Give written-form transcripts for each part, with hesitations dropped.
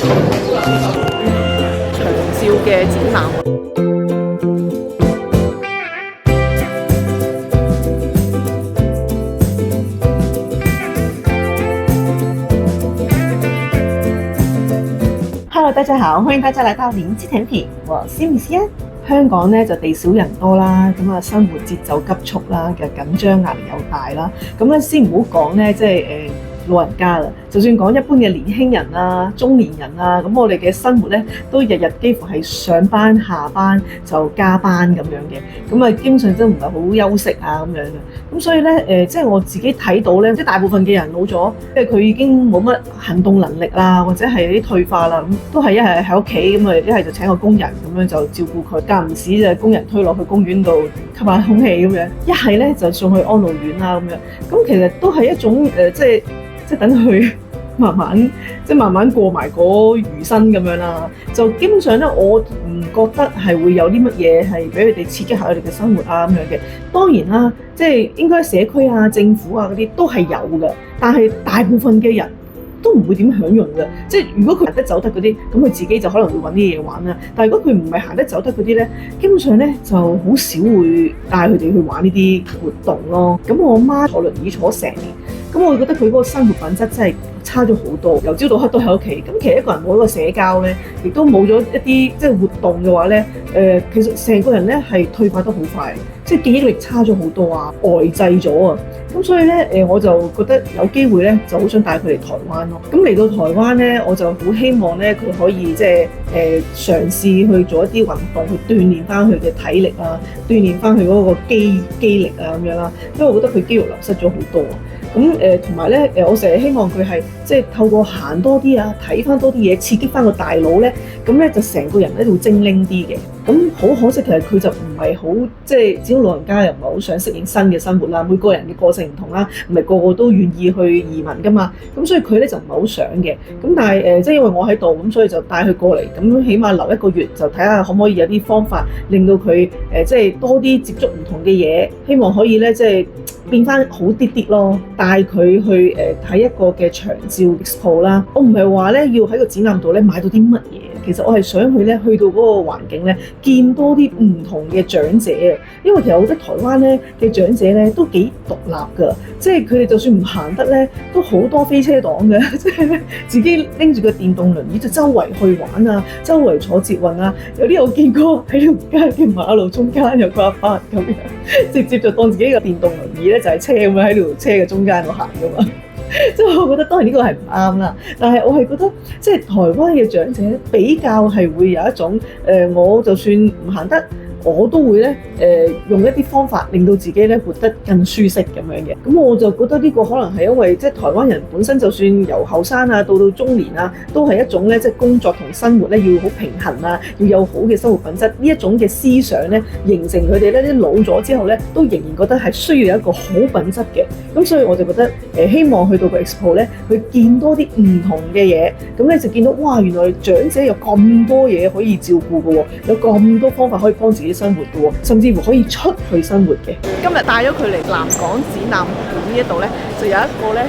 長照嘅展覽。Hello， 大家好，歡迎大家來到靈芝甜品，我是米西安。香港咧就地少人多啦，咁啊生活節奏急促啦，嘅緊張壓力又大啦。咁咧先唔好講咧，即係老人家啦，就算講一般嘅年輕人啊、中年人啊，咁我哋嘅生活咧都日日幾乎係上班下班就加班咁樣嘅，咁啊基本上真唔係好休息啊咁樣嘅。咁所以咧即係我自己睇到咧，即係大部分嘅人老咗，即係佢已經冇乜行動能力啦，或者係啲退化啦，咁都係一係喺屋企咁啊，一係就請個工人咁樣就照顧佢，間唔時就工人推落去公園度吸下空氣咁樣，一係咧就送去安老院啦咁樣。咁其實都係一種即係等佢慢慢過埋嗰餘生咁樣啦。就基本上咧，我唔覺得係會有啲乜嘢係俾佢哋刺激下佢哋嘅生活啊咁樣嘅。當然啦，即係應該社區啊、政府啊嗰啲都係有嘅，但係大部分嘅人都唔會點享用嘅。即係如果佢行得走得嗰啲，咁佢自己就可能會揾啲嘢玩啦。但係如果佢唔係行得走得嗰啲咧，基本上咧就好少會帶佢哋去玩呢啲活動咯。咁我媽坐輪椅坐成年，咁我覺得佢嗰個生活品質真係差咗好多，由朝到黑都喺屋企。咁其實一個人冇一個社交咧，亦都冇咗一啲即係活動嘅話咧，其實成個人咧係退化得好快，即係記憶力差咗好多啊，呆滯咗啊。咁所以咧我就覺得有機會咧就好想帶佢嚟台灣咯。咁嚟到台灣咧，我就好希望咧佢可以即係嘗試去做一啲運動，去鍛鍊翻佢嘅體力啊，鍛鍊翻佢嗰個肌力啊咁樣啦。因為我覺得佢肌肉流失咗好多。咁同埋咧我成日希望佢係即係透過行多啲啊，睇翻多啲嘢，刺激翻個大腦咧，咁咧就成個人咧會精靈啲嘅。咁好可惜，其實佢就唔係好即係，始終老人家又唔係好想適應新嘅生活啦。每個人嘅個性唔同啦，唔係個個都願意去移民噶嘛。咁所以佢咧就唔係好想嘅。咁但係即係因為我喺度，咁所以就帶佢過嚟。咁起碼留1個月，就睇下可唔可以有啲方法令到佢即係多啲接觸唔同嘅嘢，希望可以咧即係變翻好啲啲咯。帶佢去睇一個嘅長照 expo 啦。我唔係話咧要喺個展覽度咧買到啲乜嘢。其實我係想佢咧去到嗰個環境咧，見多啲唔同嘅長者啊。因為其實我覺得台灣咧嘅長者咧都幾獨立㗎，即係佢哋就算唔行得咧，都好多飛車黨嘅，即係咧自己拎住個電動輪椅就周圍去玩啊，周圍坐捷運啊。有啲我見過喺條街嘅馬路中間有個阿伯咁樣，直接就當自己個電動輪椅咧就係車咁樣喺條車嘅中間度行㗎嘛。即係我覺得當然呢個係唔啱啦，但係我係覺得即係台灣嘅長者比較係會有一種我就算唔行得，我都會咧用一啲方法令到自己咧活得更舒適咁樣嘅。咁我就覺得呢個可能係因為即係台灣人本身就算由後生啊到中年啊，都係一種咧即係工作同生活咧要好平衡啊，要有好嘅生活品質。呢一種嘅思想咧，形成佢哋咧啲老咗之後咧，都仍然覺得係需要有一個好品質嘅。咁所以我就覺得希望去到個 expo 咧，去見多啲唔同嘅嘢，咁咧就見到哇，原來長者有咁多嘢可以照顧嘅喎，有咁多方法可以幫自己生活嘅喎，甚至乎可以出去生活嘅。今日帶咗佢嚟南港展覽館呢一度咧，就有一個咧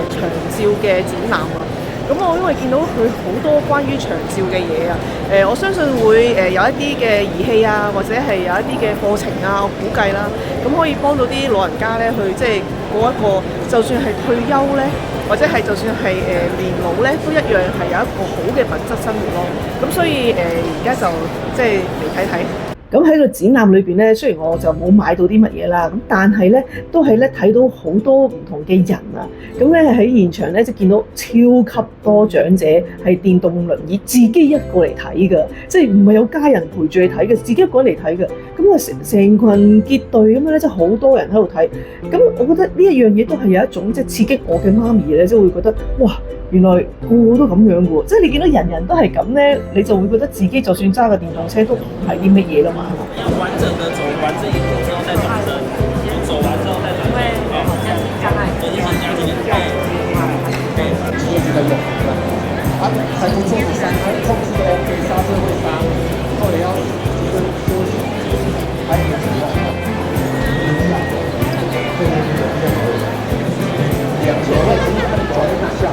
長照嘅展覽啊。咁我因為見到佢好多關於長照嘅嘢啊，我相信會有一啲嘅儀器啊，或者係有一啲嘅課程啊，我估計啦，咁可以幫到啲老人家咧去即係過一個，就算係退休咧，或者係就算係年老咧，都一樣係有一個好嘅品質生活咯。咁所以而家就即係嚟睇睇。咁喺個展覽裏邊咧，雖然我就冇買到啲乜嘢啦，咁但係咧都係咧睇到好多唔同嘅人啊。咁咧喺現場咧就見到超級多長者係電動輪椅自己一個嚟睇㗎，即係唔係有家人陪住你睇嘅，自己一個人嚟睇嘅。咁啊成群結隊咁樣咧，即係好多人喺度睇。咁我覺得呢一樣嘢都係有一種即係刺激我嘅媽咪咧，即係會覺得哇！原來個個都咁樣嘅喎，即係你見到人人都係咁咧，你就會覺得自己就算揸個電動車都唔係啲乜嘢啦嘛。要完整的走完這一步之後再轉身，走完之後再轉身。好，障礙。我已經加進去。直接在用。啊，踩空中3，控制都 OK，剎車會剎，後來要一個休息，還有什麼？2球了，轉一下。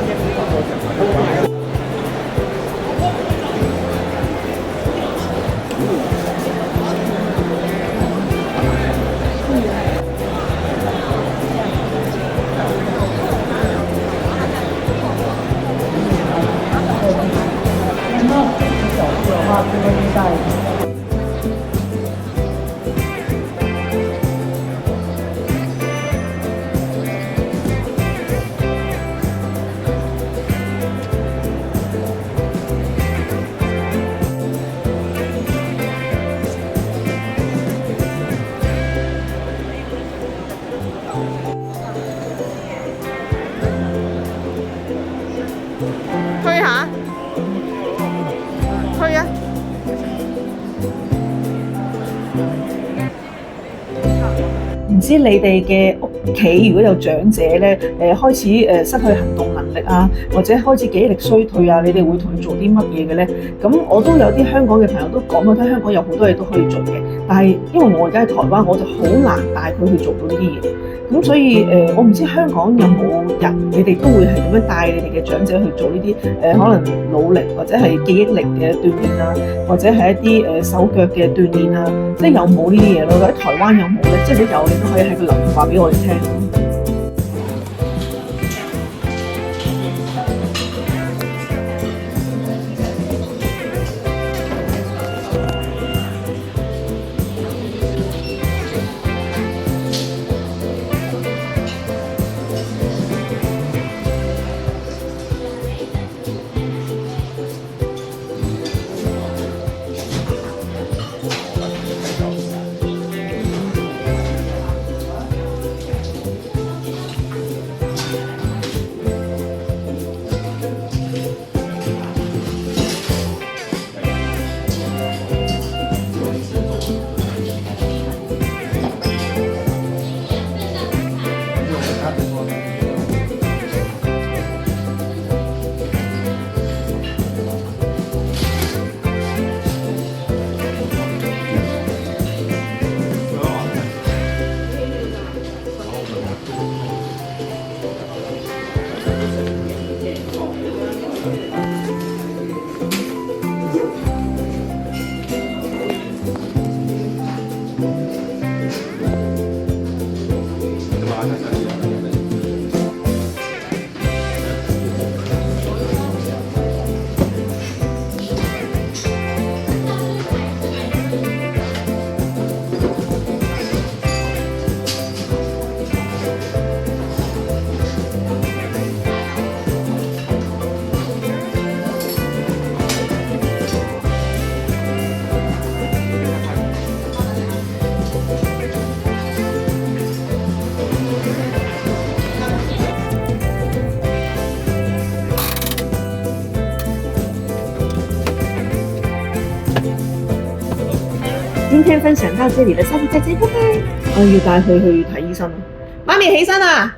知你哋嘅屋企如果有長者咧，開始失去行動能力啊，或者開始記憶力衰退啊，你哋會同佢做啲乜嘢嘅咧？咁我都有啲香港嘅朋友都講俾我聽，香港有好多嘢都可以做嘅，但係因為我而家喺台灣，我就好難帶佢去做到呢啲嘢。咁所以我唔知香港有冇人，你哋都會係咁樣帶你哋嘅長者去做呢啲可能腦力或者係記憶力嘅鍛鍊啊，或者係一啲手腳嘅鍛鍊啊，即係有冇呢啲嘢咯？喺台灣有冇咧？即係如果有，你都可以喺個留言話俾我哋聽。今天分享到這裡了，下次再見，拜拜。我要帶佢去睇醫生。媽咪起身啊！